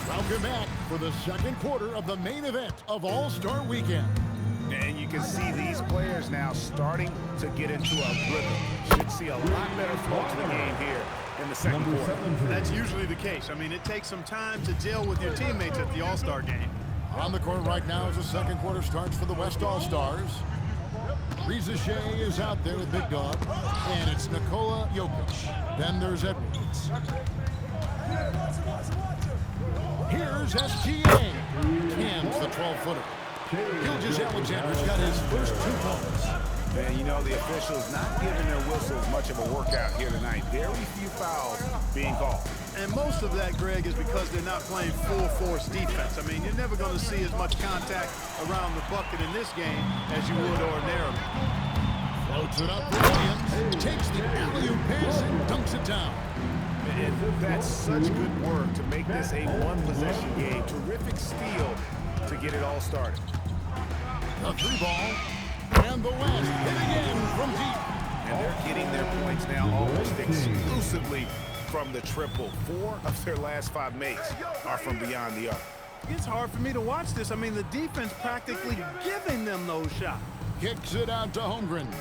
Welcome back for the second quarter of the main event of All-Star Weekend. And you can see these players now starting to get into a rhythm. Should see a lot better flow to the game here in the second quarter. That's usually the case. I mean, it takes some time to gel with your teammates at the All-Star game. On the court right now as the second quarter starts for the West All-Stars. Riza Shea is out there with Big Dog, and it's Nikola Jokic. Then there's Edwards. Here's SGA. Cam's the 12-footer. Gilgeous-Alexander's got his first 2 points. And you know the officials not giving their whistles much of a workout here tonight. Very few fouls being called. And most of that, Greg, is because they're not playing full-force defense. I mean, you're never going to see as much contact around the bucket in this game as you would ordinarily. Floats it up for Williams. Takes the alley-oop pass and dunks it down. And that's such good work to make this a one-possession game. Terrific steal to get it all started. The 3-ball, and the West hit again from deep. And they're getting their points now almost exclusively from the triple. 4 of their last 5 makes are from beyond the arc. It's hard for me to watch this. I mean, the defense practically giving them those shots. Kicks it out to Holmgren.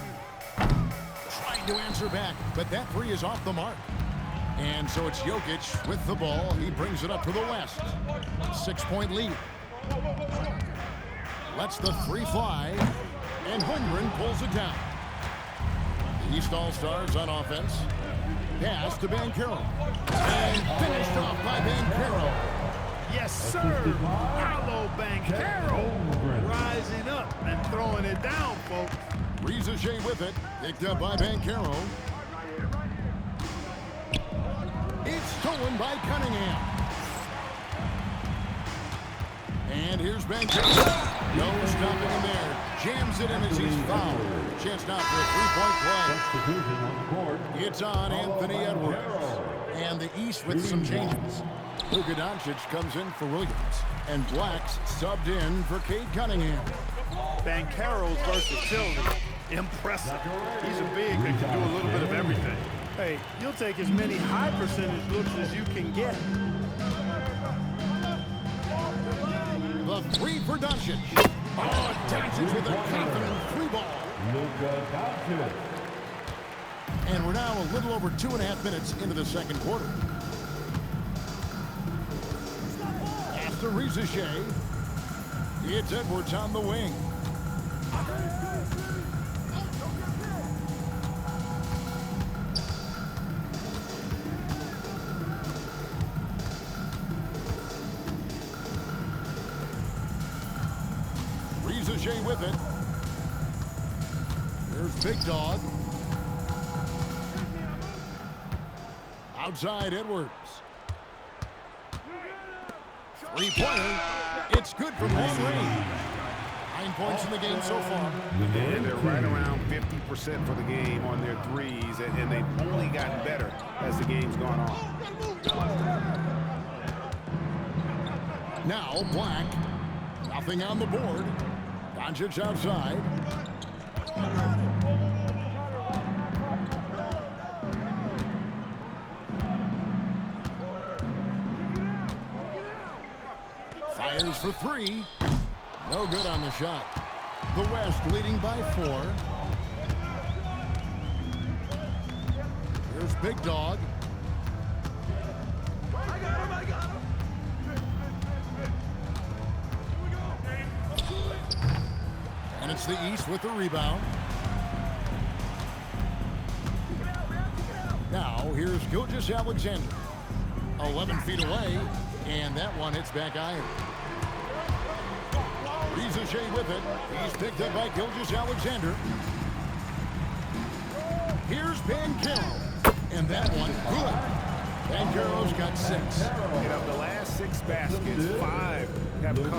Trying to answer back, but that 3 is off the mark. And so it's Jokic with the ball. He brings it up to the West. 6-point lead. Lets the 3 fly, and Holmgren pulls it down. The East All-Stars on offense. Pass to Banchero. And finished off by Banchero. Yes, sir. Paolo Banchero rising up and throwing it down, folks. Riza Shea with it. Picked up by Banchero. It's stolen by Cunningham. And here's Banchero. No stopping him there. Jams it in as he's fouled. Chance now for a 3-point play. It's on Anthony Edwards. And the East with some changes. Luca Doncic comes in for Williams. And Black's subbed in for Cade Cunningham. Banchero's versatility, impressive. He's a big that can do a little bit of everything. Hey, you'll take as many high percentage looks as you can get. The 3 for Doncic. Oh, Doncic with a confident 3-ball. Luca Doncic. And we're now a little over 2.5 minutes into the second quarter. After Riza Shea, it's Edwards on the wing. Riza Shea with it. There's Big Dog. Outside Edwards. 3-pointer. It's good from long range. 9 points in the game so far. And they're right around 50% for the game on their threes, and they've only gotten better as the game's gone on. Now Black. Nothing on the board. Doncic outside. Fires for 3. No good on the shot. The West leading by 4. Here's Big Dog. I got him. And it's the East with the rebound. Now here's Gilgeous-Alexander. 11 feet away. And that one hits back iron. Riza Shea with it. He's picked up by Gilgeous-Alexander. Here's Banchero. And that one, good. Banchero's got 6. And of the last 6 baskets, 5 have come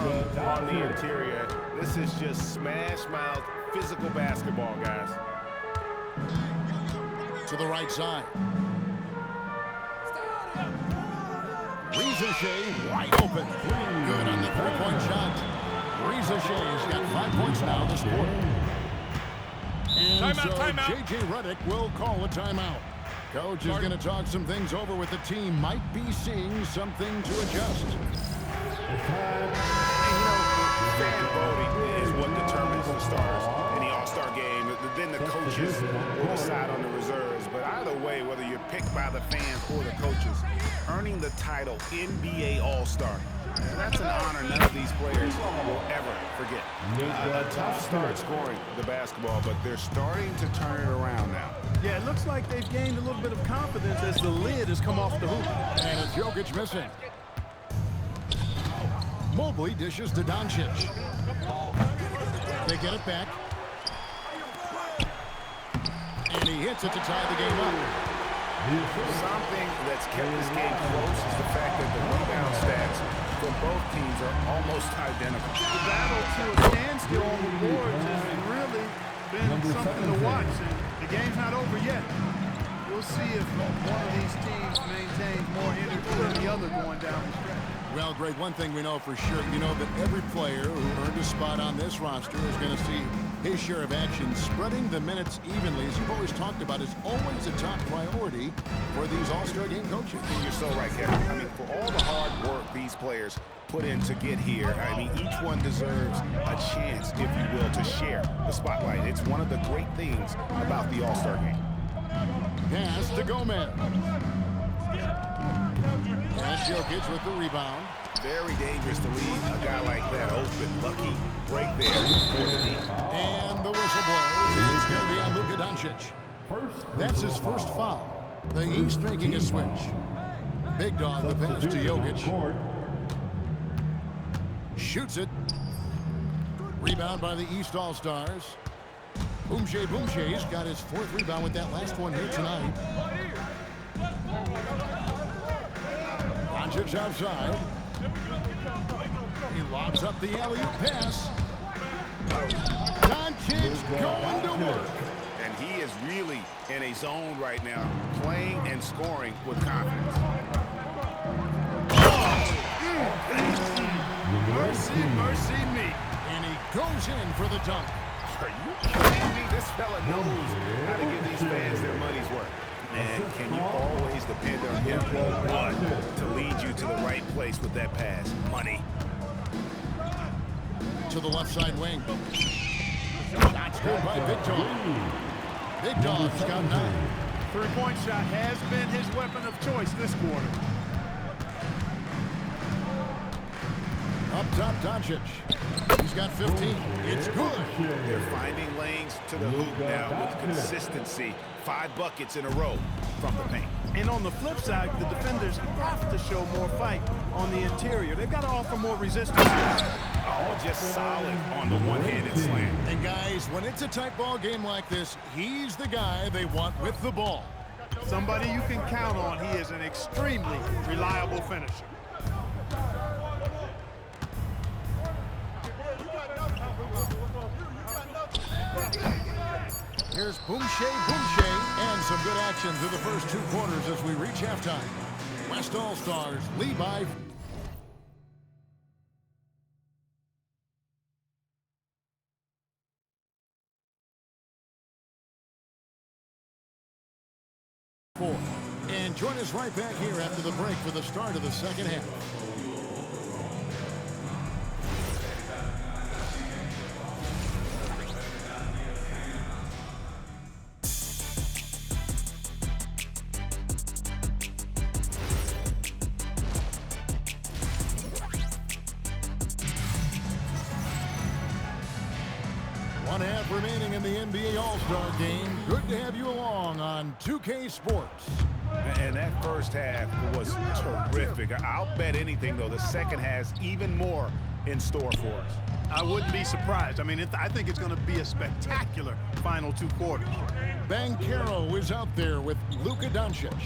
on the interior. This is just smash-mouth physical basketball, guys. To the right side. Riza Shea wide open. Good on the 3-point shot. Riza Shea's got 5 points now this quarter. And Timeout. J.J. Redick will call a timeout. Coach is going to talk some things over with the team. Might be seeing something to adjust. And, you know, fan voting is what determines the starters in the All-Star game. Then the coaches will decide on the reserves. But either way, whether you're picked by the fans or the coaches, earning the title NBA All-Star, that's an honor none of these players will ever forget. A tough start scoring the basketball, but they're starting to turn it around now. Yeah, it looks like they've gained a little bit of confidence as the lid has come off the hoop. And it's Jokic missing. Mobley dishes to Doncic. They get it back. And he hits it to tie the game up. Something that's kept this game close is the fact that the rebound stats for both teams are almost identical. The battle to a standstill on the boards has really been something to watch. And the game's not over yet. We'll see if one of these teams maintains more energy than the other going down the stretch. Well, Greg, one thing we know for sure, you know that every player who earned a spot on this roster is going to see his share of action. Spreading the minutes evenly, as you've always talked about, is always a top priority for these All-Star game coaches. You're so right, Kevin. I mean, for all the hard work these players put in to get here, I mean, each one deserves a chance, if you will, to share the spotlight. It's one of the great things about the All-Star game. Pass to Gomez. That's Jokic with the rebound. Very dangerous to leave a guy like that open. Lucky right there. And the whistle blows. It's going to be on Luca Doncic. That's his first foul. The East making a switch. Big dog, the pass to Jokic. Shoots it. Rebound by the East All-Stars. Boumtje's got his fourth rebound with that last one here tonight. Doncic outside. He lobs up the alley-oop pass. Doncic going to work. And he is really in a zone right now, playing and scoring with confidence. Mercy me. And he goes in for the dunk. Are you kidding me? This fella knows how to give these fans their money's worth. And can you always depend on him, one, to lead you to the right place with that pass? Money. To the left side wing. Shots good by Big Dog. Big Dog's got 9. Three-point shot has been his weapon of choice this quarter. Up top, Doncic. He's got 15. It's good. They're finding lanes to the hoop now with consistency. 5 buckets in a row from the paint. And on the flip side, the defenders have to show more fight on the interior. They've got to offer more resistance. Oh, just solid on the one-handed slam. And guys, when it's a tight ball game like this, he's the guy they want with the ball. Somebody you can count on. He is an extremely reliable finisher. Here's Boumtje, and some good action through the first 2 quarters as we reach halftime. West All-Stars lead by 4. And join us right back here after the break for the start of the second half. One half remaining in the NBA All-Star game. Good to have you along on 2K Sports. And that first half was terrific. I'll bet anything, though, the second has even more in store for us. I wouldn't be surprised. I mean, I think it's going to be a spectacular final 2 quarters. Banchero is out there with Luca Doncic.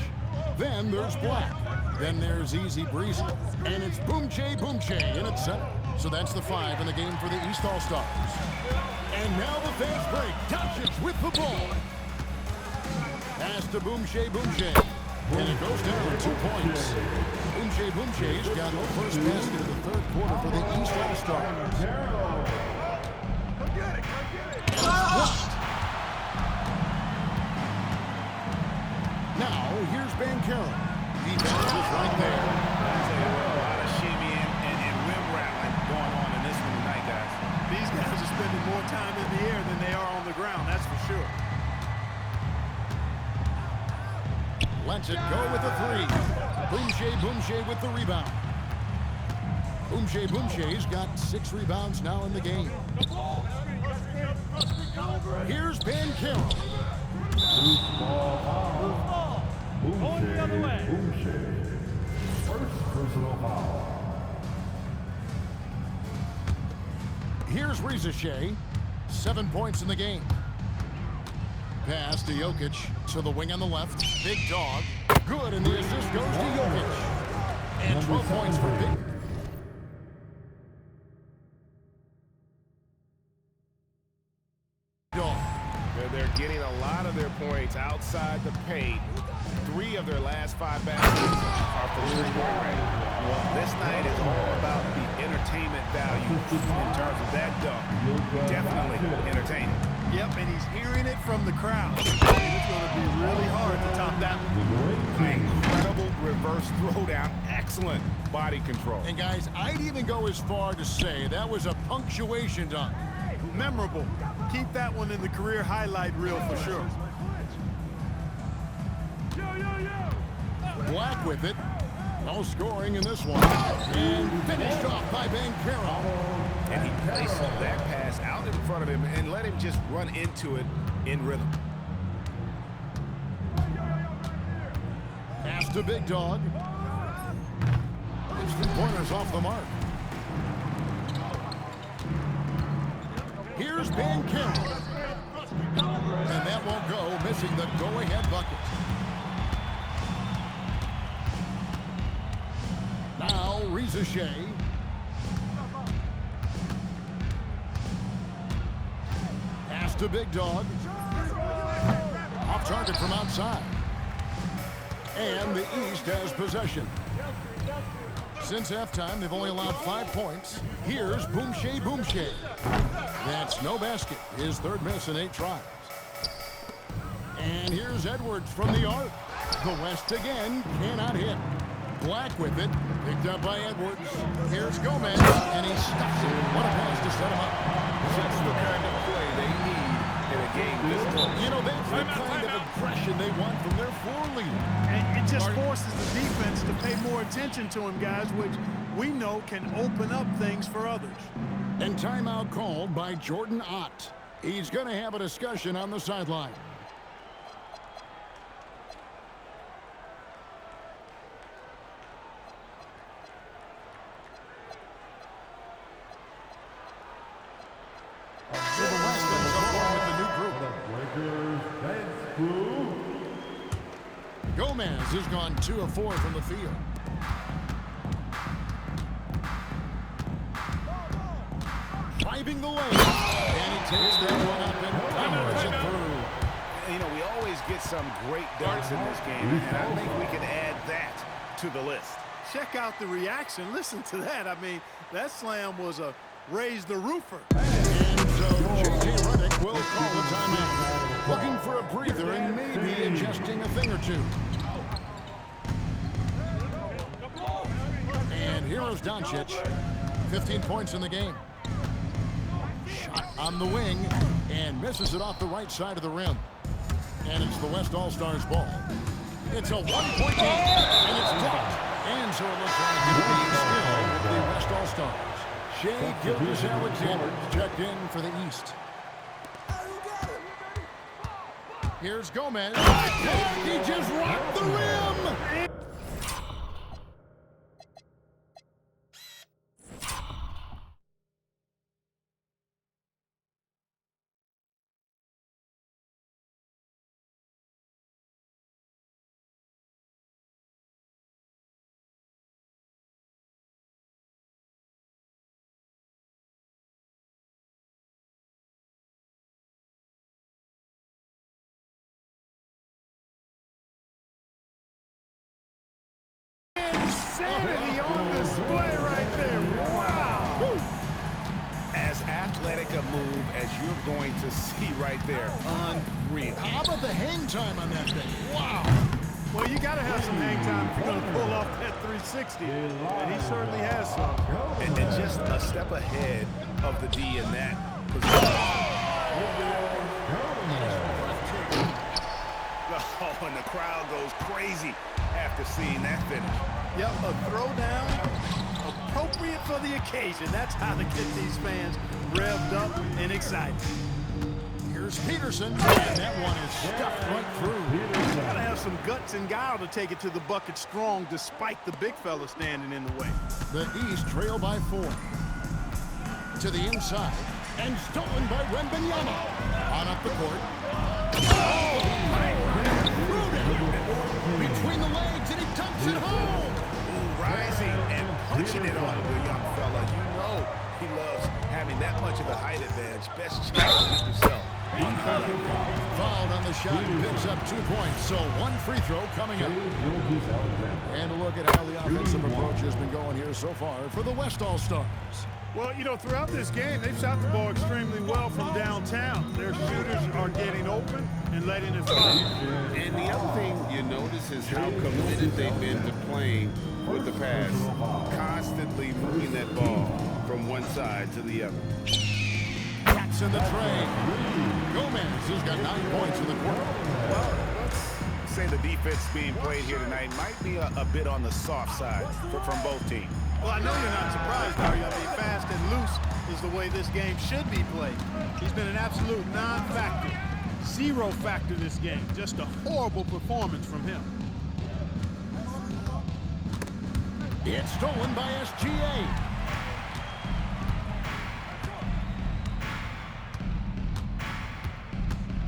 Then there's Black. Then there's Easy Breezy. And it's Boumtje in its center. So that's the 5 in the game for the East All-Stars. And now the fast break. Doncic with the ball. Pass to Boumtje. And it goes down 2 points. Boumtje's got the first basket of the 3rd quarter for the East All-Stars. Now, here's Banchero. Defense is right there. A lot of shimmy and rim Lets it go with the three. Boomshay with the rebound. Boomshay's got 6 rebounds now in the game. Here's Ben Carroll. Going the other way. First personal foul. Here's Shea. 7 points in the game. Pass to Jokic to the wing on the left. Big dog. Good, and the assist goes to Jokic. And 12 points for Big. They're getting a lot of their points outside the paint. 3 of their last 5 baskets are from three-point range. This night is all about the entertainment value in terms of that dunk. Definitely entertaining. Yep, and he's hearing it from the crowd. It's going to be really hard to top that one. Incredible reverse throwdown. Excellent body control. And guys, I'd even go as far to say that was a punctuation dunk. Memorable. Keep that one in the career highlight reel for sure. Black with it. No scoring in this one. And finished off by Ben Carroll. And he placed that pass out in front of him and let him just run into it in rhythm. Pass to Big Dog. His 3-pointers off the mark. Here's Ben Carroll. And that won't go, missing the go-ahead bucket. Now, Shea. Pass to Big Dog. Off target from outside. And the East has possession. Since halftime, they've only allowed 5 points. Here's Boomshay. That's no basket. His 3rd miss in 8 tries. And here's Edwards from the arc. The West again cannot hit. Black with it. Picked up by Edwards. Here's Gomez. And he stuffs it. What a pass to set him up. That's the kind of play they need in a game this close. You know, that's the kind of aggression they want from their floor leader. And it just forces the defense to pay more attention to him, guys, which we know can open up things for others. And timeout called by Jordan Ott. He's going to have a discussion on the sideline. So the West ends up going with the new group. Gomez has gone 2 of 4 from the field. Driving the lane. And he takes that one up and powers it through. You know, we always get some great dunks in this game, and I think we can add that to the list. Check out the reaction. Listen to that. I mean, that slam was a raise the roofer. And so J.J. Redick will call a timeout. Looking for a breather and maybe adjusting a thing or two. And here's Doncic. 15 points in the game. Shot on the wing and misses it off the right side of the rim. And it's the West All-Stars ball. It's a 1-point game, and it's blocked. And so it looks like it'll be still with the West All-Stars. Shea Gilgeous-Alexander checked in for the East. Here's Gomez. He just rocked the rim. Insanity on display right there. Wow. Woo. As athletic a move as you're going to see right there. Unreal. How about the hang time on that thing? Wow. Well, you got to have some hang time if you're going to pull off that 360. And he certainly has some. And just a step ahead of the D in that position. Oh, and the crowd goes crazy after seeing that finish. Yep, a throwdown appropriate for the occasion. That's how to get these fans revved up and excited. Here's Peterson, and that one is stuffed right through. Gotta have some guts and guile to take it to the bucket strong despite the big fella standing in the way. The East trail by 4. To the inside, and stolen by Wembanyama. On up the court. Oh, between the legs, and he dumps it home. Ooh, rising and punching it on the young fella. You know he loves having that much of a height advantage. Best challenge yourself. Fouled on the shot, picks up 2 points, so 1 free throw coming up. And a look at how the offensive approach has been going here so far for the West All-Stars. Well, you know, throughout this game, they've shot the ball extremely well from downtown. Their shooters are getting open and letting it fly. And the other thing you notice is how committed they've been to playing with the pass. Constantly moving that ball from one side to the other. Backs in the tray. Gomez has got 9 points in the quarter. Well, let's say the defense being played here tonight might be a bit on the soft side from both teams. Well, I know you're not surprised, are you? I mean, fast and loose is the way this game should be played. He's been an absolute non-factor. 0 factor this game. Just a horrible performance from him. It's stolen by SGA.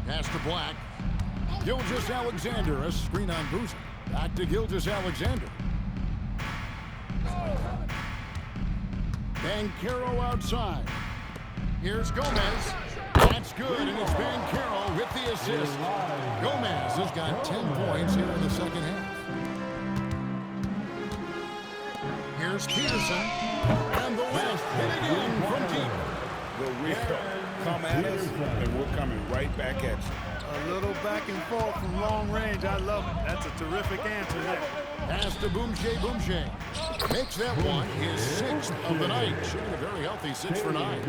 Pass to Black. Gilgeous-Alexander, a screen on Boozer. Back to Gilgeous-Alexander. Banchero outside. Here's Gomez. That's good, and it's Banchero with the assist. Gomez has got 10 points here in the second half. Here's Peterson. And the West hit again from deep. The real come at us, and we're coming right back at you. A little back and forth from long range. I love it. That's a terrific answer there. Pass to Boumche. Makes that one his 6th of the night. Shooting a very healthy 6 for 9.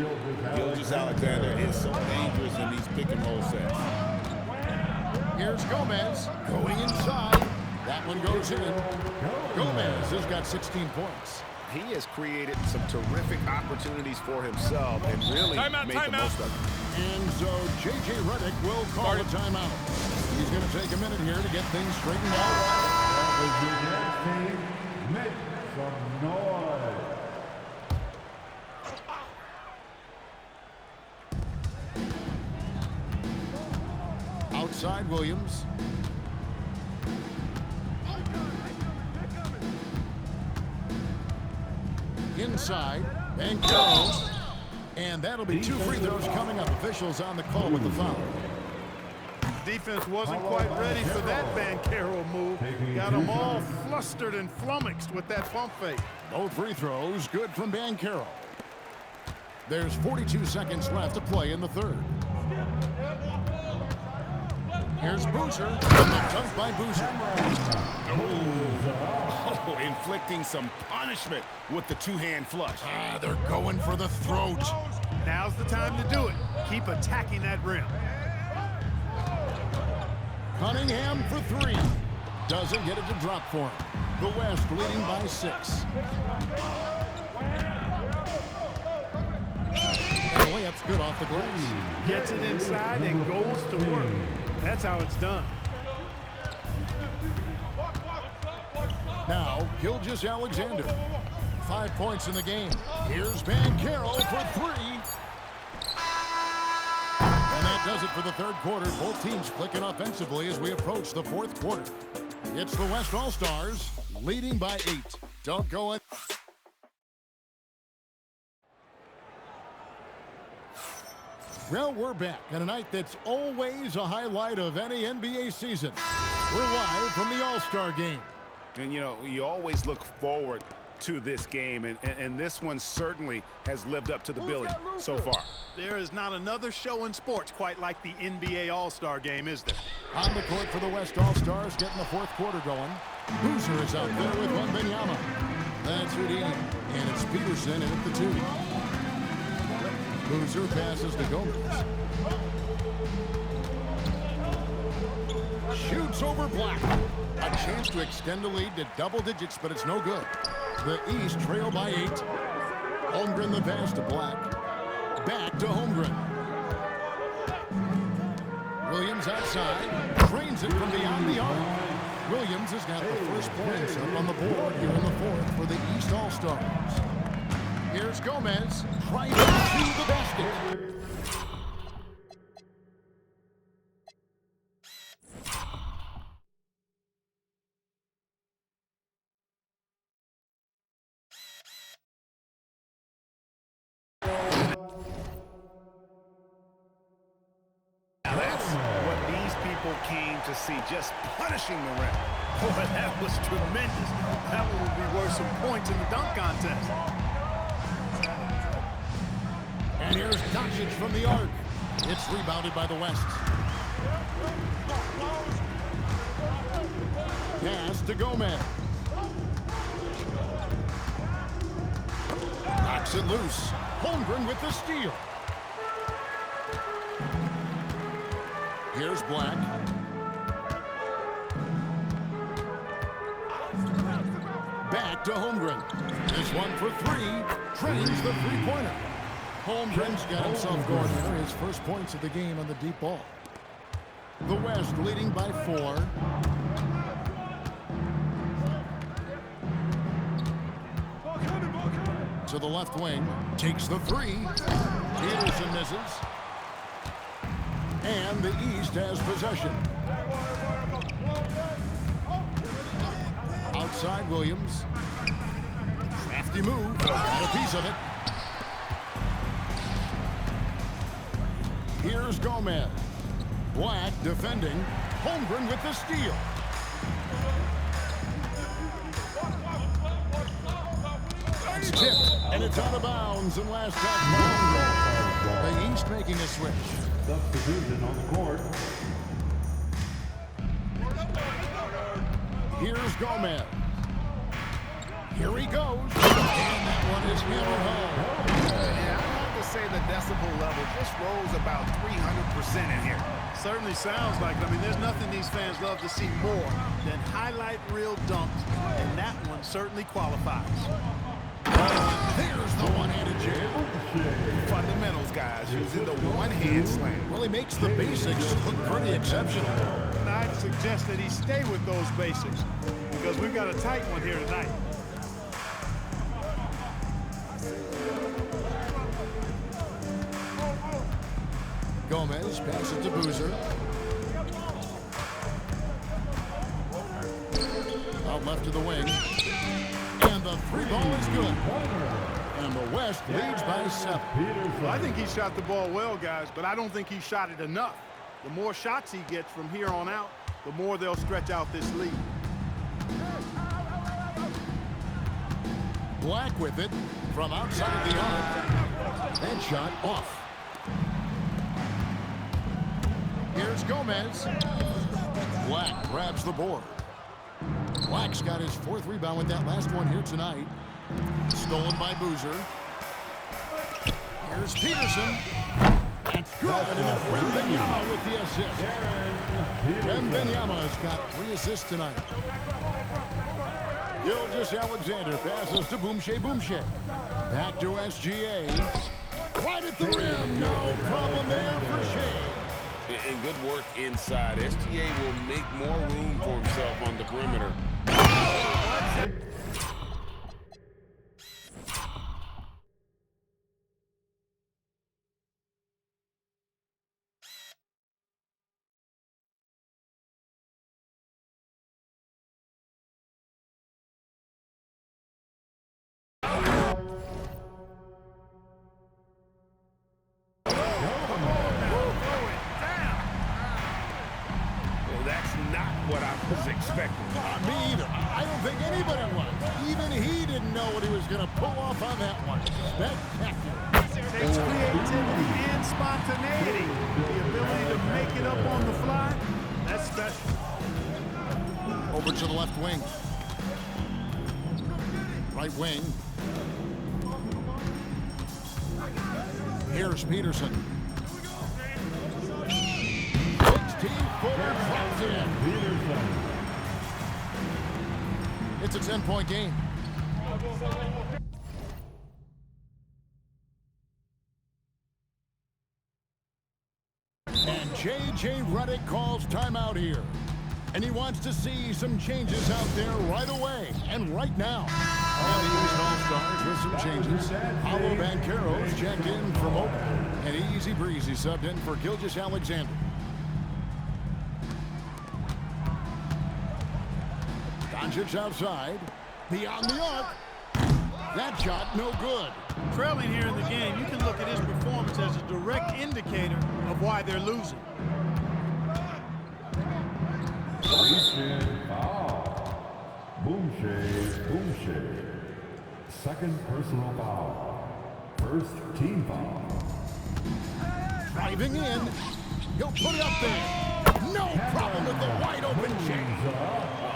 Gilgeous-Alexander is so dangerous in these pick and roll sets. Here's Gomez going inside. That one goes in. Gomez has got 16 points. He has created some terrific opportunities for himself and really made the most of it. And so J.J. Redick will call a timeout. He's going to take a minute here to get things straightened out. Make some noise. Outside Williams. Inside, Banchero. And that'll be 2 free throws coming up. Officials on the call with the foul. Defense wasn't quite ready for that Banchero move. Got them all flustered and flummoxed with that pump fake. Both free throws good from Banchero. There's 42 seconds left to play in the third. Here's Boozer. Dunked by Boozer. Oh, inflicting some punishment with the 2-hand flush. They're going for the throat. Now's the time to do it. Keep attacking that rim. Cunningham for 3. Doesn't get it to drop for him. The West leading by 6. And the layup's good off the glass. Gets it inside and goes to work. That's how it's done. Now, Gilgeous-Alexander. 5 points in the game. Here's Banchero for 3. And that does it for the third quarter. Both teams clicking offensively as we approach the fourth quarter. It's the West All-Stars leading by 8. Don't go in. Well, we're back on a night that's always a highlight of any NBA season. We're live from the All-Star game. And, you know, you always look forward to this game, and this one certainly has lived up to the billing so far. There is not another show in sports quite like the NBA All-Star game, is there? On the court for the West All-Stars, getting the fourth quarter going. Boozer is out there with Wembanyama. That's Houdini, and it's Peterson in at the 2. Boozer passes to Gomez. Shoots over Black. A chance to extend the lead to double digits, but it's no good. The East trail by 8. Holmgren the pass to Black. Back to Holmgren. Williams outside. Trains it from beyond the arc. Williams has got the first points up on the board here in the fourth for the East All-Stars. Here's Gomez. Right to the basket. Came to see, just punishing the rim. Boy, that was tremendous. That one would be worth some points in the dunk contest. And here's Doncic from the arc. It's rebounded by the West. Pass to Gomez. Knocks it loose. Holmgren with the steal. Here's Black. Back to Holmgren. This one for 3. Trains the three-pointer. Holmgren's got himself going here. His first points of the game on the deep ball. The West leading by 4. To the left wing. Takes the 3. Peterson misses. And the East has possession. Outside Williams. Crafty move. Got a piece of it. Here's Gomez. Black defending. Holmgren with the steal. It's tipped, and it's out of bounds. And last time, the East making a switch. Substitution on the court. Here's Gomez. Here he goes. And that one is hammered home. Yeah, I have to say the decibel level just rose about 300% in here. Certainly sounds like it. I mean, there's nothing these fans love to see more than highlight reel dunks, and that one certainly qualifies. There's the one-handed jam. Fundamentals, guys, using the one-hand slam. Well, he makes the basics look pretty exceptional. And I'd suggest that he stay with those basics because we've got a tight one here tonight. Gomez passes it to Boozer. Out left to the wing. And the 3 ball is good. And the West leads by 7. Well, I think he shot the ball well, guys, but I don't think he shot it enough. The more shots he gets from here on out, the more they'll stretch out this lead. Black with it from outside the arc. That shot off. Here's Gomez. Black grabs the board. Black's got his 4th rebound with that last one here tonight. Stolen by Boozer. Here's Peterson. That's good. And Wembanyama with the assist. Wembanyama's got 3 assists tonight. Gilgeous Alexander passes to Boomshay. Back to SGA. Right at the rim. No problem there for Shea. And good work inside. SGA will make more room for himself on the perimeter. What I was expecting. Me either. I don't think anybody was. Even he didn't know what he was going to pull off on that one. Spectacular. Takes creativity and spontaneity. The ability to make it up on the fly, that's special. Over to the left wing. Right wing. Here's Peterson. 16 three-footer drops in. It's a 10-point game. And J.J. Redick calls timeout here. And he wants to see some changes out there right away and right now. And the Houston All-Stars with some changes. Paolo Banchero's checked in from open. And Easy Breezy subbed in for Gilgeous Alexander. Doncic outside. Beyond the arc. That shot no good. Trailing here in the game, you can look at his performance as a direct indicator of why they're losing. Boom shade. Second personal foul. First team foul. Driving in. He'll put it up there. No problem with the wide open James.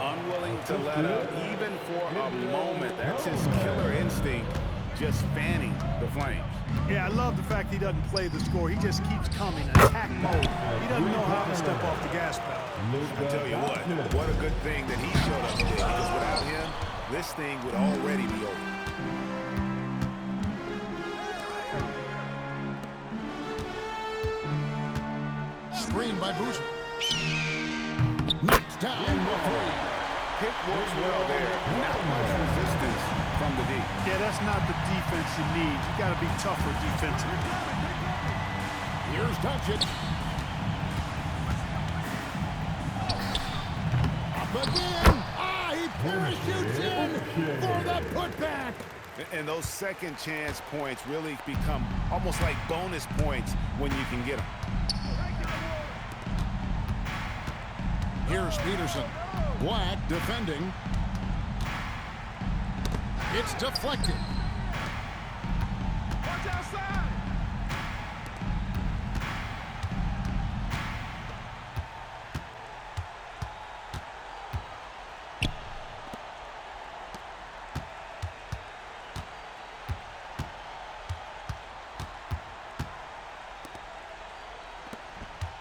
Unwilling to let up even for a moment. That's his killer instinct, just fanning the flames. Yeah, I love the fact he doesn't play the score. He just keeps coming, attack mode. He doesn't know how to step off the gas pedal. I tell you what a good thing that he showed up today, because without him, this thing would already be over. Screen by Boozer. Knocks down the three. Pick works well there. Not much resistance from the D. Yeah, that's not the defense you need. You got to be tougher defensively. Here's Doncic. Up again. He parachutes in for the putback. And those second chance points really become almost like bonus points when you can get them. Here's Peterson. Black defending. It's deflected. Watch outside.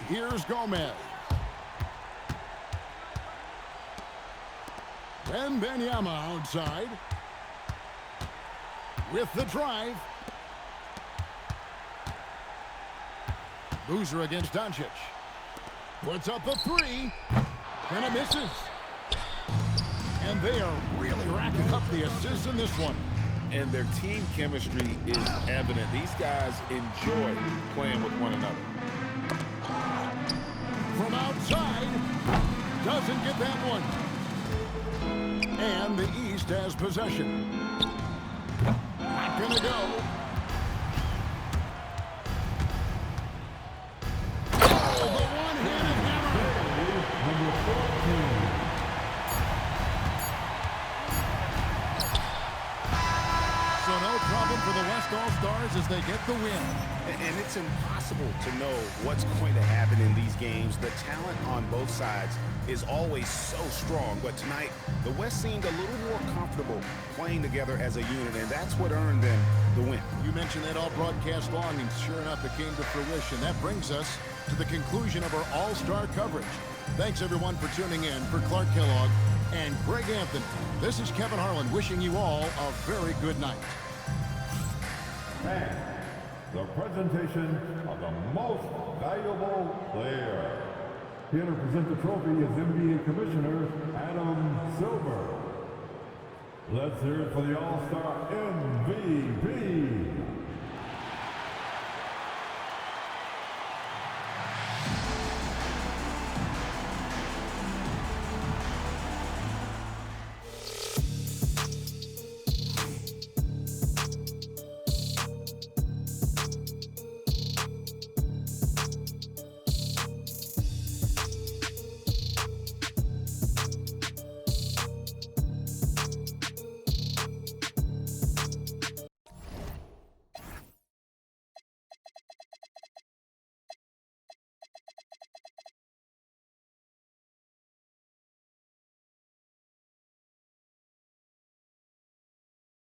Here's Gomez. Wembanyama outside. With the drive. Boozer against Doncic. Puts up a three. And it misses. And they are really racking up the assists in this one. And their team chemistry is evident. These guys enjoy playing with one another. From outside. Doesn't get that one. And the East has possession. Not gonna go. Oh, the one-handed hammer. Number 14. So no problem for the West All-Stars as they get the win. And it's impossible to know what's going to happen in these games. The talent on both sides is always so strong. But tonight, the West seemed a little more comfortable playing together as a unit, and that's what earned them the win. You mentioned that all broadcast long, and sure enough, it came to fruition. That brings us to the conclusion of our All-Star coverage. Thanks, everyone, for tuning in. For Clark Kellogg and Greg Anthony, this is Kevin Harlan wishing you all a very good night. And the presentation of the most valuable player. Here to present the trophy is NBA Commissioner Adam Silver. Let's hear it for the All-Star MVP.